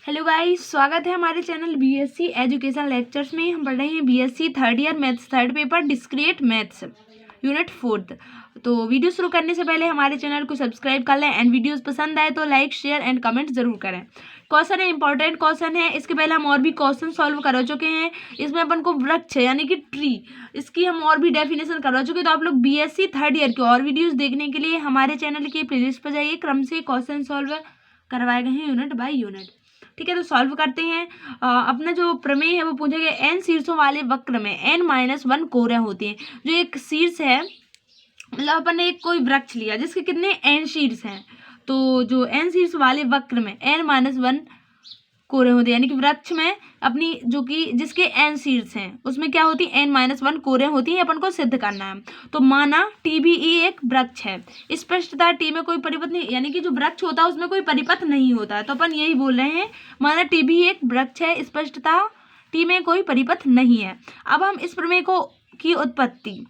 Hello guys, स्वागत है हमारे चैनल बीएससी एजुकेशन लेक्चर्स में। हम पढ़ रहे हैं BSc third year maths third paper discrete maths unit 4। तो वीडियो शुरू करने से पहले हमारे चैनल को सब्सक्राइब कर लें एंड वीडियोस पसंद आए तो लाइक शेयर एंड कमेंट जरूर करें। क्वेश्चन है, इंपॉर्टेंट क्वेश्चन है। इसके पहले हम और भी क्वेश्चन सॉल्व करा चुके हैं। इसमें अपन को वृक्ष यानी कि ट्री, इसकी हम और भी डेफिनेशन करवा चुके हैं। तो आप लोग बीएससी थर्ड ईयर की और वीडियोज़ देखने के लिए हमारे चैनल की प्लेलिस्ट पर जाइए। क्रम से क्वेश्चन सॉल्व करवाए गए हैं यूनिट बाय यूनिट। ठीक है, तो सॉल्व करते हैं। अपना जो प्रमेय है वो पूछा गया, एन शीर्षों वाले वक्र में n-1 कोरें होती हैं। जो एक शीर्ष है, मतलब अपन ने एक कोई वृक्ष लिया जिसके कितने n शीर्ष हैं, तो जो n शीर्ष वाले वक्र में n-1 कोरें होती है, यानी कि वृक्ष में अपनी जो कि जिसके n शीर्ष हैं उसमें क्या होती है, n-1 कोरें होती है। अपन को सिद्ध करना है। तो माना टी भी एक वृक्ष है, स्पष्टता टी में कोई परिपथ नहीं, यानी कि जो वृक्ष होता है उसमें कोई परिपथ नहीं होता है। तो अपन यही बोल रहे हैं, माना टी भी एक वृक्ष है, स्पष्टता टी में कोई परिपथ नहीं है। अब हम इस प्रमेय को की उत्पत्ति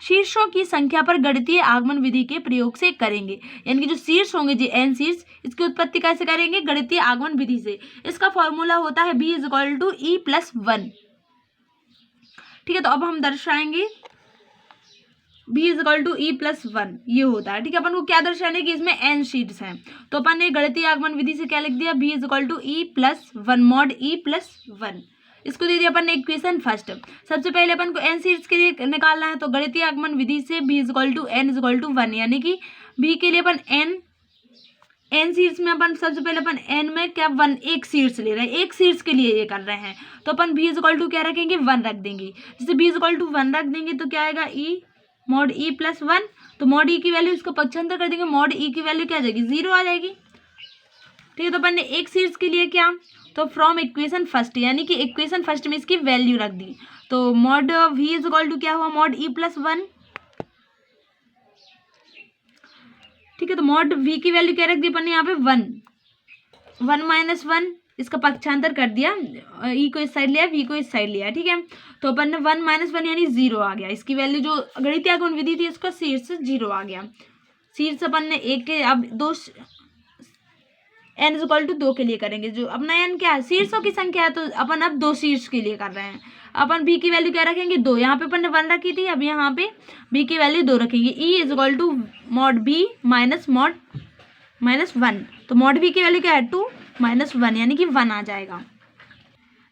शीर्षों की संख्या पर गणितीय आगमन विधि के प्रयोग से करेंगे। यानी कि जो शीर्ष होंगे जी n शीर्ष, इसकी उत्पत्ति कैसे करेंगे, गणितीय आगमन विधि से। इसका फॉर्मूला होता है b = e+1। ठीक है, तो अब हम दर्शाएंगे b = e+1, ये होता है। ठीक है, अपन को क्या दर्शाने की, इसमें n शीर्ष हैं, तो अपन ने गणितीय आगमन विधि से क्या लिख दिया, b = e+1 mod e+1। इसको दे दिया अपन ने इक्वेशन फर्स्ट। सबसे पहले अपन को n शीर्ष के लिए निकालना है, तो गणितीय आगमन विधि से b = n = 1, यानी कि b के लिए अपन n शीर्ष में अपन सबसे पहले अपन n में क्या 1 एक शीर्ष ले रहे हैं, एक शीर्ष के लिए ये कर रहे हैं। तो अपन b = क्या रखेंगे, 1 रख देंगे। जैसे b = 1 रख देंगे तो क्या आएगा, e mod e+1। तो mod e की वैल्यू इसको पक्षांतर कर देंगे, mod e की वैल्यू क्या आ जाएगी, 0 आ जाएगी। ठीक है, तो अपन ने एक शीर्ष के लिए क्या, तो फ्रॉम इक्वेशन फर्स्ट, यानी कि इक्वेशन फर्स्ट में इसकी वैल्यू रख दी। तो mod v = क्या हुआ, mod e+1। ठीक है, तो mod v की वैल्यू क्या रख दी अपन ने यहाँ पे, 1 1 इसका पक्षांतर कर दिया, e को इस साइड लिया, v को इस साइड लिया। ठीक है, तो अपन ने 1 - 1 यानी 0 आ गया। इसकी वैल्यू जो गणितीय आगमन विधि थी उसका शीर्ष 0 आ गया। शीर्ष अपन ने एक के, अब दो n = 2 के लिए करेंगे। जो अपना n क्या है, शीर्षों की संख्या है, तो अपन अब 2 शीर्ष के लिए कर रहे हैं। अपन b की वैल्यू क्या रखेंगे, 2। यहाँ पे अपन ने 1 रखी थी, अब यहाँ पे b की वैल्यू 2 रखेंगे। e = mod b -1। तो mod b की वैल्यू क्या है, 2 - 1, यानी कि 1 आ जाएगा।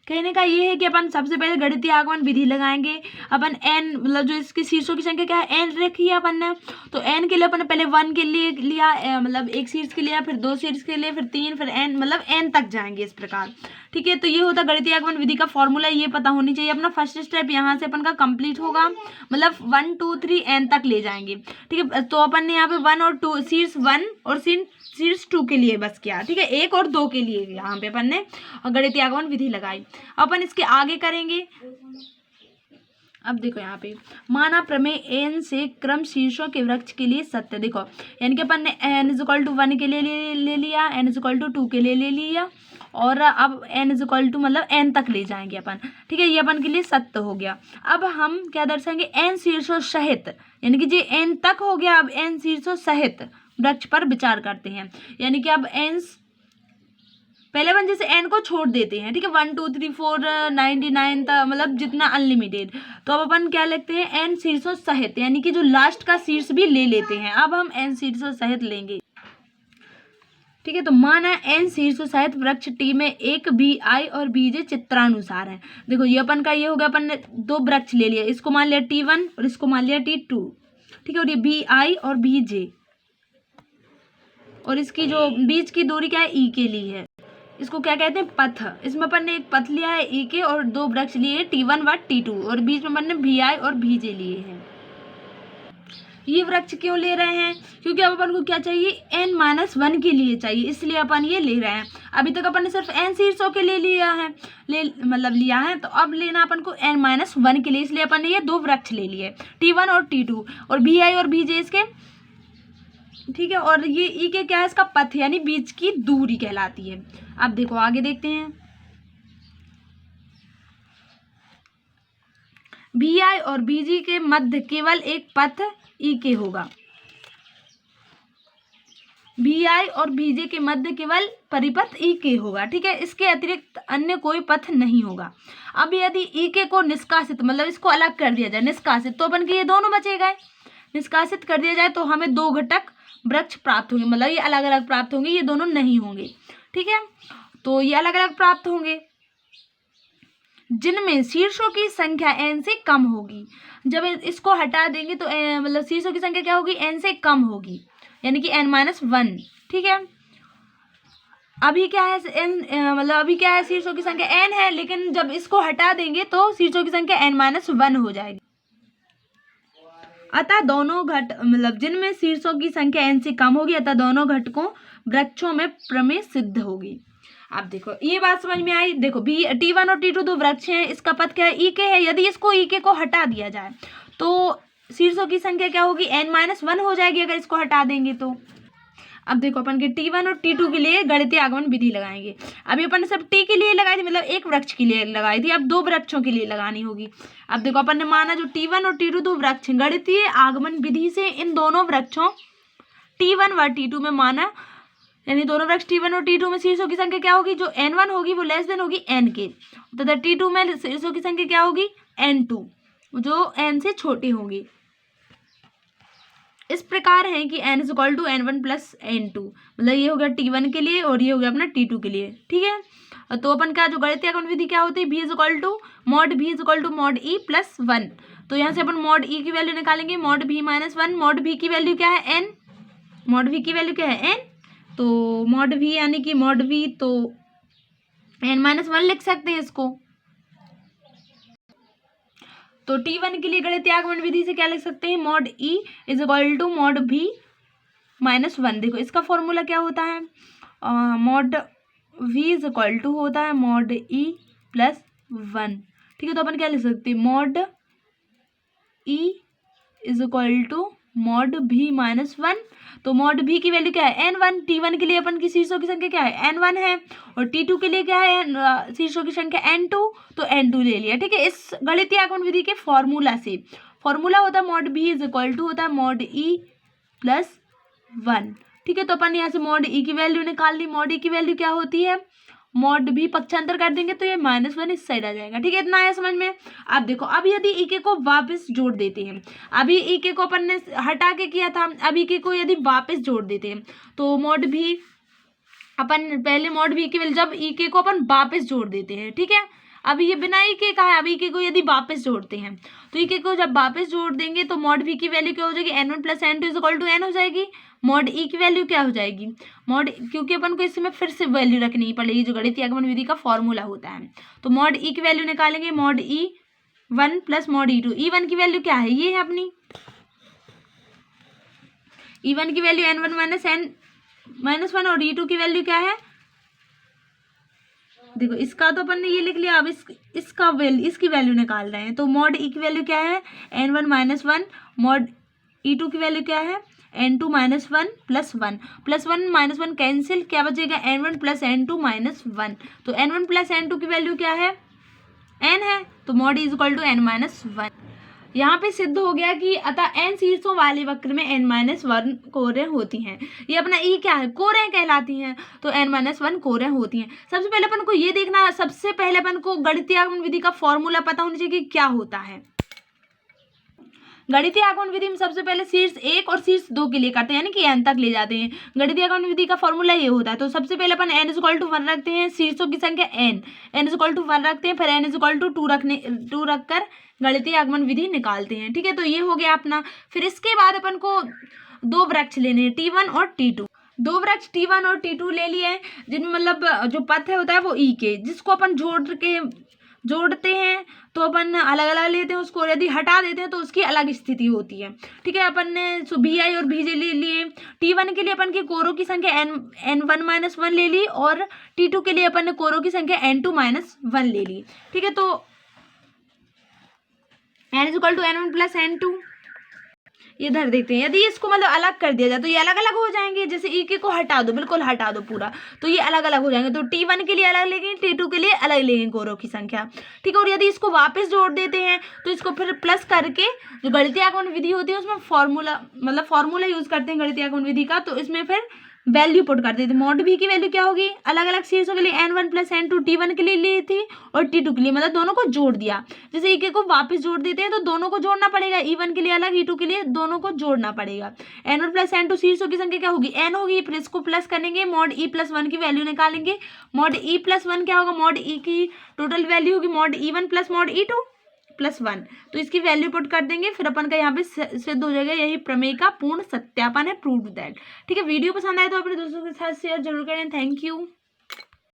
कहने का ये है कि अपन सबसे पहले गणितीय आगमन विधि लगाएंगे। अपन n, मतलब जो इसकी शीर्षों की संख्या क्या है, n रखी है अपन ने। तो n के लिए अपन ने पहले 1 के लिए लिया, मतलब एक शीर्ष के लिए, फिर 2 शीर्ष के लिए, फिर 3, फिर n, मतलब n तक जाएंगे इस प्रकार। ठीक है, तो ये होता गणितीय आगमन विधि का फॉर्मूला, ये पता होनी चाहिए। अपना फर्स्ट स्टेप यहाँ से अपन का कंप्लीट होगा, मतलब 1 2 3 n तक ले जाएंगे। ठीक है, तो अपन ने यहाँ पे 1 और 2, शीर्ष 1 और शीर्ष 2 के लिए बस किया। ठीक है, 1 और 2 के लिए यहाँ पे अपन ने गणितीय आगमन विधि लगाई। अपन इसके आगे करेंगे। अब देखो यहाँ पे, माना प्रमेय n से क्रम शीर्षों के वृक्ष के लिए सत्य। देखो, यानी कि अपन ने n = 1 के लिए ले लिया, n = 2 के लिए ले लिया, और अब n = मतलब n तक ले जाएंगे अपन। ठीक है, ये अपन के लिए सत्य हो गया। अब हम क्या दर्शाएंगे, n शीर्षों सहित, यानी कि जी n तक हो गया। अब n शीर्षों सहित वृक्ष पर विचार करते हैं, यानी कि अब n पहले अपन जैसे n को छोड़ देते हैं। ठीक है, 1 2 3 4 99 तक, मतलब जितना अनलिमिटेड। तो अब अपन क्या लिखते हैं, n शीर्षों सहित, यानी कि जो लास्ट का शीर्ष भी ले लेते हैं। अब हम n शीर्षों सहित लेंगे। ठीक है, तो माना n शीर्षों सहित वृक्ष टी में एक bi और bj चित्रानुसार है। देखो, ये अपन का ये हो गया, अपन ने 2 वृक्ष ले लिया, इसको मान लिया t1 और इसको मान लिया t2। ठीक है, और ये bi और bj, और इसकी जो बीच की दूरी क्या है, e के लिए है। इसको क्या कहते हैं, पथ। इसमें अपन ने एक पथ लिया है e के, और 2 वृक्ष लिए t1 व t2, और बीच में अपन ने vi और bj लिए हैं। ये वृक्ष क्यों ले रहे हैं, क्योंकि अब अपन को क्या चाहिए, n-1 के लिए चाहिए, इसलिए अपन ये ले रहे हैं। अभी तक अपन ने सिर्फ n शीर्षों के लिए लिया है, लिया है, तो अब लेना अपन को n-1 के लिए, इसलिए अपन ने ये 2 वृक्ष ले लिए, t1 और t2, और vi और bj इसके। ठीक है, और ये ई के क्या है, इसका पथ, यानी बीच की दूरी कहलाती है। अब देखो आगे देखते हैं, vi और bj के मध्य केवल एक पथ ई के होगा। भी आई और भीजे के मध्य केवल परिपथ ई के होगा, ठीक है, इसके अतिरिक्त अन्य कोई पथ नहीं होगा। अब यदि ई के को निष्कासित मतलब इसको अलग कर दिया जाए, निष्कासित, तो अपन के ये दोनों बचे गए। निष्कासित कर दिया जाए तो हमें दो घटक वृक्ष प्राप्त होंगे, मतलब ये अलग अलग प्राप्त होंगे, ये दोनों नहीं होंगे, ठीक है। तो ये अलग अलग प्राप्त होंगे जिनमें शीर्षों की संख्या n से कम होगी। जब इसको हटा देंगे तो मतलब शीर्षों की संख्या क्या होगी, n से कम होगी, यानी कि n-1, ठीक है। अभी क्या है n, मतलब अभी क्या है, शीर्षों की संख्या n है, लेकिन जब इसको हटा देंगे तो शीर्षों की संख्या n-1 हो जाएगी। अतः दोनों मतलब जिनमें शीर्षों की संख्या n से कम होगी, अतः दोनों घटकों वृक्षों में प्रमेय सिद्ध होगी। अब देखो ये बात समझ में आई। देखो T1 और T2 दो वृक्ष हैं, इसका पथ क्या है, ई के है। यदि इसको ई के को हटा दिया जाए तो शीर्षों की संख्या क्या होगी, n-1 हो जाएगी अगर इसको हटा देंगे तो। अब देखो अपन के T1 और T2 के लिए गणितीय आगमन विधि लगाएंगे। अभी अपन ने सब T के लिए लगाई थी, मतलब एक वृक्ष के लिए लगाई थी, अब दो वृक्षों के लिए लगानी होगी। अब देखो अपन ने माना जो T1 और T2 दो वृक्ष, गणितीय आगमन विधि से इन दोनों वृक्षों T1 व T2 में माना, यानी दोनों वृक्ष T1 और T2 में शीर्षों की संख्या क्या होगी, जो n1 होगी वो लेस देन होगी n के, तथा T2 में शीर्षों की संख्या क्या होगी, n2, जो n से छोटी होगी। इस प्रकार है कि n = n1 + n2, मतलब ये हो गया T1 के लिए और ये हो गया अपना T2 के लिए, ठीक है। तो अपन का जो गणितीय आगमन विधि क्या होती है, V = mod E + 1। तो यहाँ से अपन mod E की वैल्यू निकालेंगे, mod V - 1, mod V की वैल्यू क्या है, n, mod V की वैल्यू क्या है, n, तो mod V यानी कि mod V तो n-1 लिख सकते हैं इसको। तो T1 के लिए गणितीय आगमन विधि से क्या लिख सकते हैं, mod E = mod V - 1। देखो इसका फॉर्मूला क्या होता है, mod V = होता है mod E + 1, ठीक है। तो अपन क्या लिख सकते हैं, mod E = mod V - 1। तो mod V की वैल्यू क्या है, n1। T1 के लिए अपन की शीर्षों की संख्या क्या है, n1 है, और T2 के लिए क्या है, शीर्षों की संख्या n2, तो n2 ले लिया, ठीक है। इस गणितीय आगमन विधि के फॉर्मूला से, फॉर्मूला होता है mod V = होता है mod E + 1, ठीक है। तो अपन यहाँ से mod E की वैल्यू निकाल ली। mod E की वैल्यू क्या होती है, mod V पक्षांतर कर देंगे तो ये -1 इस साइड आ जाएगा, ठीक है। इतना है समझ में। अब देखो अब यदि ई के को वापस जोड़ देते हैं, अभी ई के को अपन ने हटा के किया था, अब ई के को यदि वापस जोड़ देते हैं तो mod V, अपन पहले mod V की वैल्यू, जब ई के को अपन वापस जोड़ देते हैं, ठीक है। अभी ये बिना ई के का है, अभी ई के को यदि वापस जोड़ते हैं तो ई के को जब वापस जोड़ देंगे तो mod V की वैल्यू क्या हो जाएगी, n1 + n2 = n हो जाएगी। mod E की वैल्यू क्या हो जाएगी, mod, क्योंकि अपन को इसमें फिर से वैल्यू रखनी पड़ेगी जो गणितीय आगमन विधि का फॉर्मूला होता है। तो mod E की वैल्यू निकालेंगे, mod E1 + mod E2। E1 की वैल्यू क्या है, ये है अपनी E1 की वैल्यू n1 - n-1 और E2 की वैल्यू क्या है, देखो इसका तो अपन ने ये लिख लिया। अब इसकी वैल्यू निकाल रहे हैं, तो mod E की वैल्यू क्या है, n1 - 1, mod E2 की वैल्यू क्या है, n2 - 1 + 1 + 1 - 1 कैंसिल, क्या बचेगा, n1 + n2 - 1। तो n1 + n2 की वैल्यू क्या है, n है, तो mod E = n-1। यहाँ पे सिद्ध हो गया कि अतः n शीर्षों वाले वक्र में n-1 कोरें होती हैं। ये अपना ई क्या है, कोरें कहलाती हैं, तो n-1 कोरें होती हैं। सबसे पहले अपन को ये देखना, सबसे पहले अपन को गणितीय आगमन विधि का फॉर्मूला पता होना चाहिए कि क्या होता है। गणितीय आगमन विधि में सबसे पहले शीर्ष 1 और शीर्ष 2 के लिए करते हैं, यानी कि n तक ले जाते हैं। गणितीय आगमन विधि का फॉर्मूला ये होता है। तो सबसे पहले अपन n = 1 रखते हैं, शीर्षों की संख्या n = 1 रखते हैं, फिर n = 2 रखकर गणितीय आगमन विधि निकालते हैं, ठीक है। तो ये हो गया अपना। फिर इसके बाद अपन को दो वृक्ष लेने हैं, T1 और T2। दो वृक्ष T1 और T2 ले लिए, जिनमें मतलब जो पथ होता है वो ई के, जिसको अपन जोड़ते हैं तो अपन अलग अलग लेते हैं, उसको यदि हटा देते हैं तो उसकी अलग स्थिति होती है, ठीक है। अपन ने भी आई और भीजे ले लिए। T1 के लिए अपन के कोरों की संख्या n1 - 1 ले ली, और T2 के लिए अपन ने कोरों की संख्या n2 - 1 ले ली, ठीक है। तो n = n1 + n2, ये धर देते हैं। यदि इसको मतलब अलग कर दिया जाए तो ये अलग अलग हो जाएंगे, जैसे ई के को हटा दो, बिल्कुल हटा दो पूरा, तो ये अलग अलग हो जाएंगे। तो T1 के लिए अलग लेंगे, T2 के लिए अलग लेंगे कोरों की संख्या, ठीक है। और यदि इसको वापस जोड़ देते हैं तो इसको फिर प्लस करके जो गणितीय आगमन विधि होती है उसमें फॉर्मूला यूज करते हैं गणितीय आगमन विधि का, तो इसमें फिर वैल्यू पुट कर देते। मॉड v की वैल्यू क्या होगी, अलग अलग शीर्षों के लिए n1 प्लस n2 t1 के लिए ली थी और t2 के लिए, मतलब दोनों को जोड़ दिया। जैसे एक को वापस जोड़ देते हैं तो दोनों को जोड़ना पड़ेगा, e1 के लिए अलग e2 के लिए, दोनों को जोड़ना पड़ेगा। n1 प्लस n2 शीर्षों की संख्या क्या होगी, n होगी, फिर इसको प्लस करेंगे, मॉड e प्लस 1 की वैल्यू निकालेंगे। मॉड e प्लस 1 क्या होगा, मॉड e की टोटल वैल्यू होगी mod e1 plus mod e2 plus 1, तो इसकी वैल्यू पुट कर देंगे, फिर अपन का यहाँ पे सिद्ध हो जाएगा। यही प्रमेय का पूर्ण सत्यापन है, प्रूव दैट। ठीक है, वीडियो पसंद आए तो अपने दोस्तों के साथ शेयर जरूर करें। Thank you.